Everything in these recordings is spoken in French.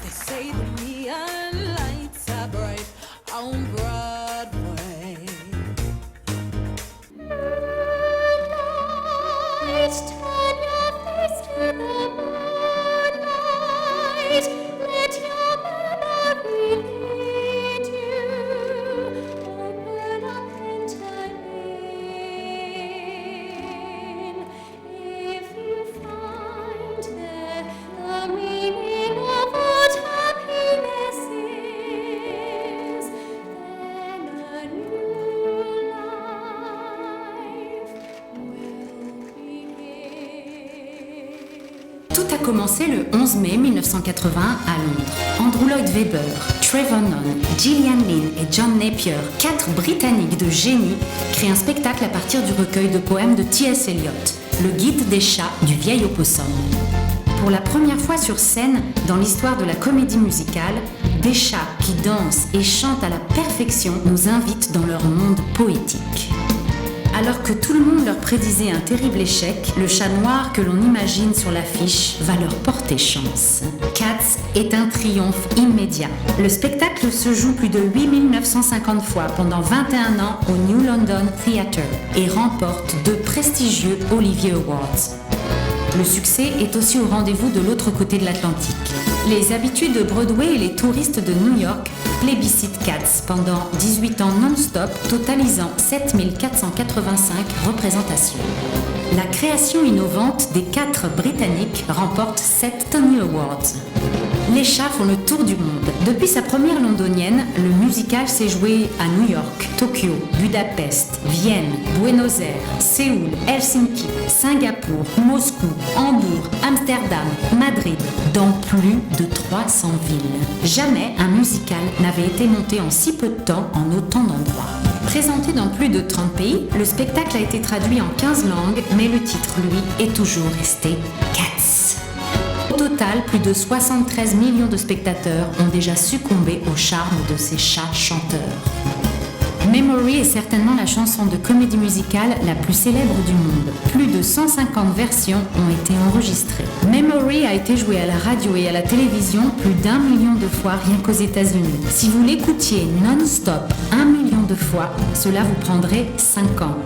They say the neon lights are bright on Broadway. Moonlight, turn your face to the moonlight. Let your memory lead you. Open up enter in. If you find there the meaning of what happiness is, then a new life will begin. Tout a commencé le 11 mai 1980 à Londres. Andrew Lloyd Webber, Trevor Nunn, Gillian Lynne et John Napier, 4 Britanniques de génie, créent un spectacle à partir du recueil de poèmes de T.S. Eliot, Le Guide des chats du vieil opossum. Pour la première fois sur scène dans l'histoire de la comédie musicale, des chats qui dansent et chantent à la perfection nous invitent dans leur monde poétique. Alors que tout le monde leur prédisait un terrible échec, le chat noir que l'on imagine sur l'affiche va leur porter chance. Cats est un triomphe immédiat. Le spectacle se joue plus de 8950 fois pendant 21 ans au New London Theatre et remporte 2 prestigieux Olivier Awards. Le succès est aussi au rendez-vous de l'autre côté de l'Atlantique. Les habitués de Broadway et les touristes de New York plébiscitent Cats pendant 18 ans non-stop, totalisant 7485 représentations. La création innovante des 4 Britanniques remporte 7 Tony Awards. Les chats font le tour du monde. Depuis sa première londonienne, le musical s'est joué à New York, Tokyo, Budapest, Vienne, Buenos Aires, Séoul, Helsinki, Singapour, Moscou, Hambourg, Amsterdam, Madrid, dans plus de 300 villes. Jamais un musical n'avait été monté en si peu de temps en autant d'endroits. Présenté dans plus de 30 pays, le spectacle a été traduit en 15 langues, mais le titre, lui, est toujours resté Cats. Au total, plus de 73 millions de spectateurs ont déjà succombé au charme de ces chats chanteurs. Memory est certainement la chanson de comédie musicale la plus célèbre du monde. Plus de 150 versions ont été enregistrées. Memory a été jouée à la radio et à la télévision plus d'1 million de fois rien qu'aux États-Unis. Si vous l'écoutiez non-stop 1 million de fois, cela vous prendrait 5 ans.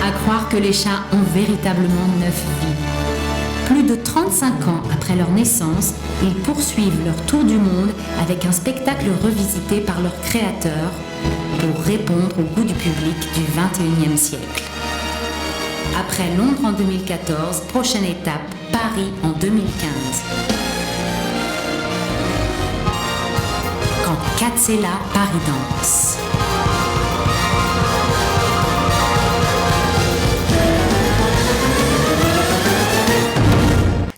À croire que les chats ont véritablement 9 vies. Plus de 35 ans après leur naissance, ils poursuivent leur tour du monde avec un spectacle revisité par leurs créateurs pour répondre au goût du public du XXIe siècle. Après Londres en 2014, prochaine étape, Paris en 2015. Quand Cats est là, Paris danse.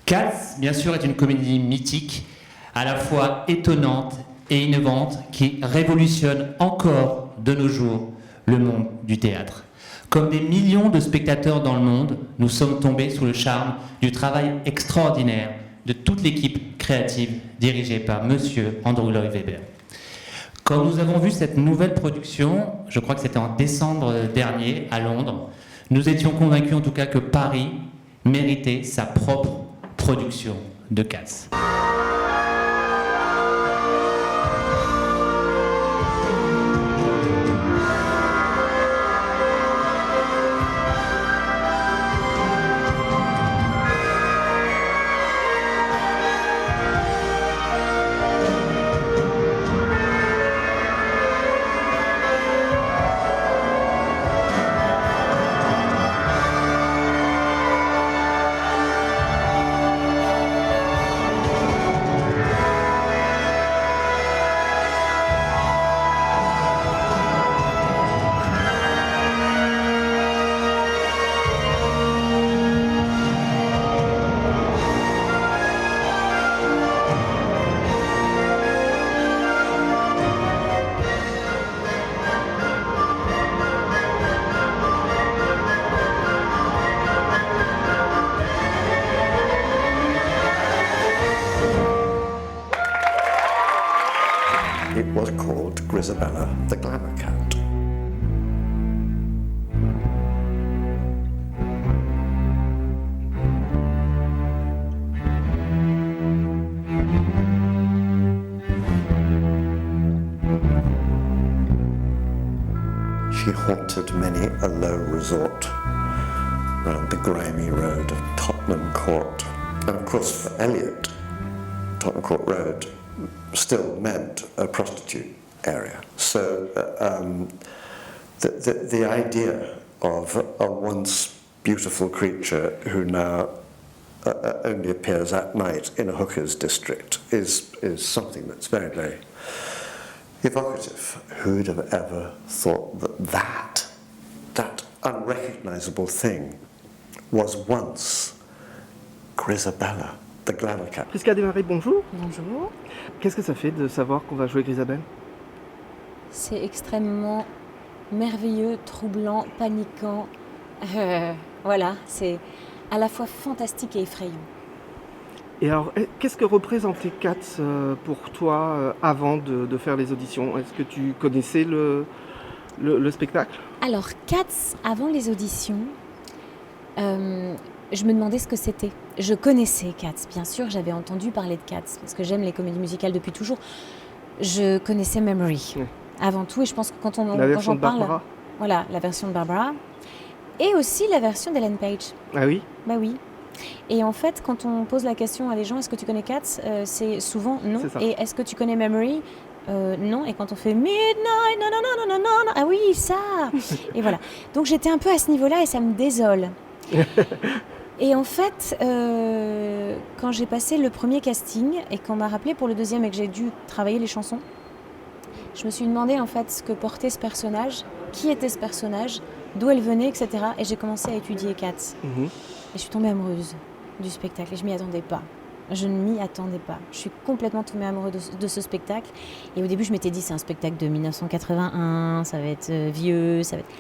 Cats, bien sûr, est une comédie mythique, à la fois étonnante et innovante, qui révolutionne encore de nos jours le monde du théâtre. Comme des millions de spectateurs dans le monde, nous sommes tombés sous le charme du travail extraordinaire de toute l'équipe créative dirigée par Monsieur Andrew Lloyd Webber. Quand nous avons vu cette nouvelle production, je crois que c'était en décembre dernier à Londres, nous étions convaincus en tout cas que Paris méritait sa propre production de Cats. It was called Grisabella the Glamour Cat. he haunted many a low resort round the grimy road of Tottenham Court. And of course, for Eliot, Tottenham Court Road still meant a prostitute area. So the idea of a once beautiful creature who now only appears at night in a hooker's district is something that's very, very evocative. Who'd have ever thought that unrecognisable thing was once Grisabella, the glamour cat. Prisca Desmarais, bonjour. Bonjour. Qu'est-ce que ça fait de savoir qu'on va jouer Grisabelle? C'est extrêmement merveilleux, troublant, paniquant. Voilà, c'est à la fois fantastique et effrayant. Et alors, qu'est-ce que représentait Cats pour toi avant de faire les auditions? Est-ce que tu connaissais le spectacle? Alors, Cats, avant les auditions, je me demandais ce que c'était. Je connaissais Cats, bien sûr, j'avais entendu parler de Cats, parce que j'aime les comédies musicales depuis toujours. Je connaissais Memory, avant tout, et je pense que quand version j'en de parle... Barbara. Voilà, la version de Barbara, et aussi la version d'Ellen Page. Ah oui? Bah oui. Et en fait, quand on pose la question à des gens, est-ce que tu connais Cats, c'est souvent non. C'est ça. Et est-ce que tu connais Memory? Non. Et quand on fait Midnight, non, ah oui, ça. Et voilà. Donc j'étais un peu à ce niveau-là et ça me désole. Et en fait, quand j'ai passé le premier casting et qu'on m'a rappelé pour le deuxième et que j'ai dû travailler les chansons, je me suis demandé en fait ce que portait ce personnage, qui était ce personnage, d'où elle venait, etc. Et j'ai commencé à étudier Cats. Et je suis tombée amoureuse du spectacle et je m'y attendais pas. Je ne m'y attendais pas. Je suis complètement tombée amoureuse de ce spectacle. Et au début, je m'étais dit, c'est un spectacle de 1981, ça va être vieux, ça va être...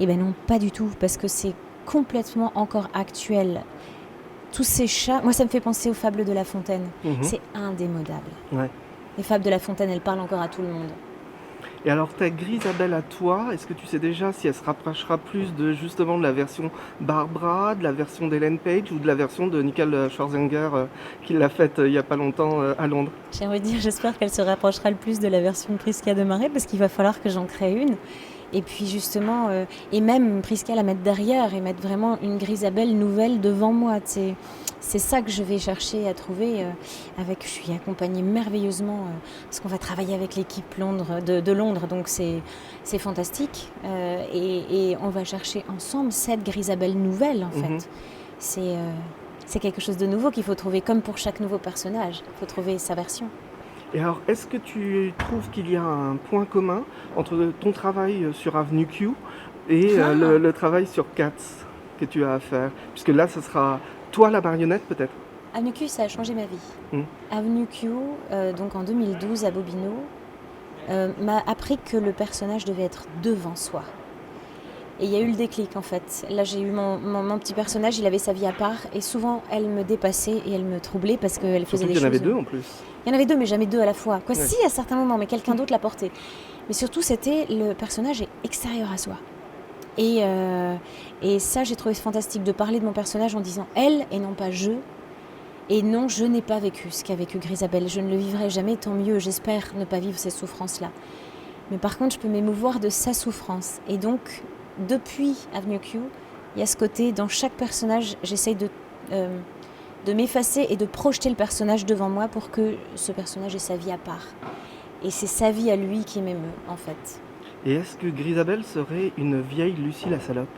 Eh ben non, pas du tout, parce que c'est complètement encore actuel. Tous ces chats... Moi, ça me fait penser aux fables de La Fontaine. C'est indémodable. Ouais. Les fables de La Fontaine, elles parlent encore à tout le monde. Et alors, ta Grisabelle à toi, est-ce que tu sais déjà si elle se rapprochera plus justement de la version Barbara, de la version d'Ellen Page ou de la version de Nicole Scherzinger qui l'a faite il n'y a pas longtemps à Londres? J'aimerais dire, j'espère qu'elle se rapprochera le plus de la version de Prisca Desmarais parce qu'il va falloir que j'en crée une. Et puis justement, et même Prisca la mettre derrière et mettre vraiment une Grisabelle nouvelle devant moi. C'est ça que je vais chercher à trouver. Je suis accompagnée merveilleusement parce qu'on va travailler avec l'équipe de Londres, donc c'est fantastique. Et on va chercher ensemble cette Grisabelle nouvelle en fait. C'est quelque chose de nouveau qu'il faut trouver, comme pour chaque nouveau personnage. Il faut trouver sa version. Et alors, est-ce que tu trouves qu'il y a un point commun entre ton travail sur Avenue Q et le travail sur Cats que tu as à faire? Puisque là, ce sera toi la marionnette peut-être? Avenue Q, ça a changé ma vie. Avenue Q, donc en 2012 à Bobino, m'a appris que le personnage devait être devant soi. Et il y a eu le déclic en fait. Là j'ai eu mon petit personnage, il avait sa vie à part et souvent elle me dépassait et elle me troublait parce qu'elle faisait des choses... Il y en avait deux en plus. Il y en avait deux mais jamais deux à la fois. Quoi, si à certains moments, mais quelqu'un d'autre l'a porté. Mais surtout c'était le personnage est extérieur à soi. Et ça j'ai trouvé fantastique de parler de mon personnage en disant elle et non pas je. Et non, je n'ai pas vécu ce qu'a vécu Grisabelle. Je ne le vivrai jamais, tant mieux. J'espère ne pas vivre ces souffrances-là. Mais par contre, je peux m'émouvoir de sa souffrance. Et donc, depuis Avenue Q, il y a ce côté, dans chaque personnage, j'essaye de m'effacer et de projeter le personnage devant moi pour que ce personnage ait sa vie à part. Et c'est sa vie à lui qui m'émeut, en fait. Et est-ce que Grisabelle serait une vieille Lucie la salope?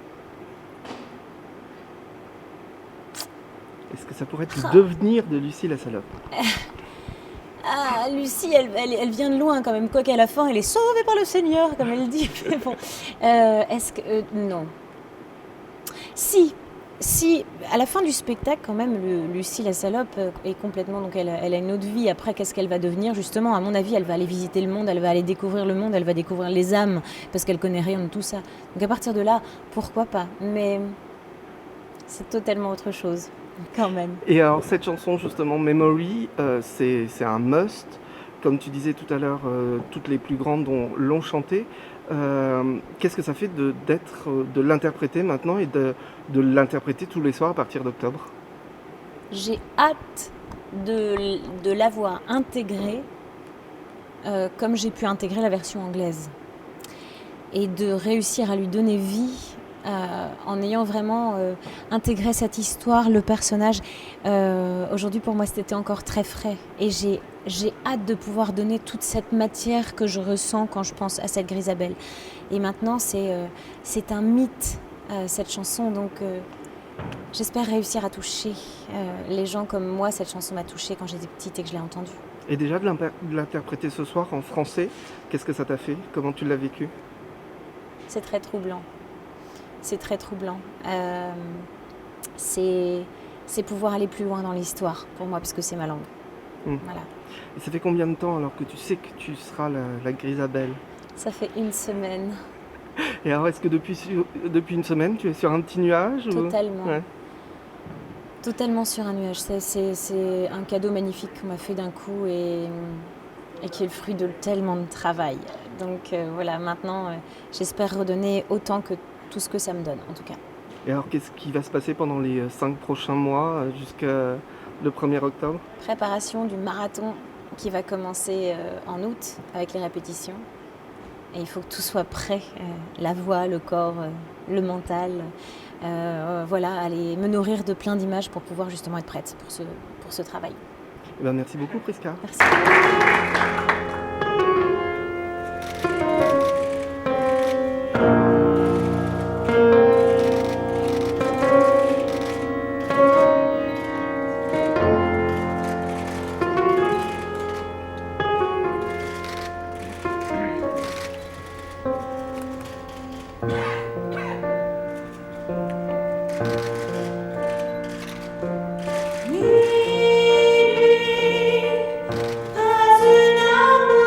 Est-ce que ça pourrait être le devenir de Lucie la salope? Ah, Lucie, elle vient de loin quand même, quoiqu'à la fin, elle est sauvée par le Seigneur, comme elle dit. Mais bon, est-ce que... non. Si, à la fin du spectacle, quand même, Lucie la salope est complètement... Donc elle a une autre vie. Après, qu'est-ce qu'elle va devenir? Justement, à mon avis, elle va aller visiter le monde, elle va aller découvrir le monde, elle va découvrir les âmes, parce qu'elle connaît rien de tout ça. Donc à partir de là, pourquoi pas? Mais c'est totalement autre chose. Quand même. Et alors cette chanson justement Memory, c'est un must. Comme tu disais tout à l'heure, toutes les plus grandes l'ont chanté. Qu'est-ce que ça fait de l'interpréter maintenant et de l'interpréter tous les soirs à partir d'octobre? J'ai hâte de l'avoir intégrée comme j'ai pu intégrer la version anglaise. et de réussir à lui donner vie en ayant vraiment intégré cette histoire, le personnage. Aujourd'hui, pour moi, c'était encore très frais. Et j'ai hâte de pouvoir donner toute cette matière que je ressens quand je pense à cette Grisabelle. Et maintenant, c'est un mythe, cette chanson. Donc, j'espère réussir à toucher les gens comme moi. Cette chanson m'a touchée quand j'étais petite et que je l'ai entendue. Et déjà de l'interpréter ce soir en français, qu'est-ce que ça t'a fait? Comment tu l'as vécu? C'est très troublant. C'est très troublant. C'est pouvoir aller plus loin dans l'histoire pour moi, parce que c'est ma langue. Voilà. Et ça fait combien de temps alors que tu sais que tu seras la Grisabelle? Ça fait 1 semaine. Et alors, est-ce que depuis 1 semaine, tu es sur un petit nuage? Totalement. Ouais. Totalement sur un nuage. C'est un cadeau magnifique qu'on m'a fait d'un coup et qui est le fruit de tellement de travail. Donc voilà, maintenant, j'espère redonner autant que tout ce que ça me donne, en tout cas. Et alors, qu'est-ce qui va se passer pendant les 5 prochains mois jusqu'à le 1er octobre? Préparation du marathon qui va commencer en août avec les répétitions. Et il faut que tout soit prêt, la voix, le corps, le mental. Voilà, aller me nourrir de plein d'images pour pouvoir justement être prête pour ce travail. Eh ben, merci beaucoup, Prisca. Merci. As un amour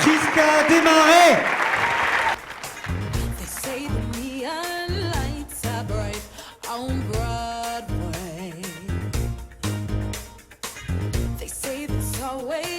Prisca Desmarais. They say the neon lights are bright on Broadway. They say there's always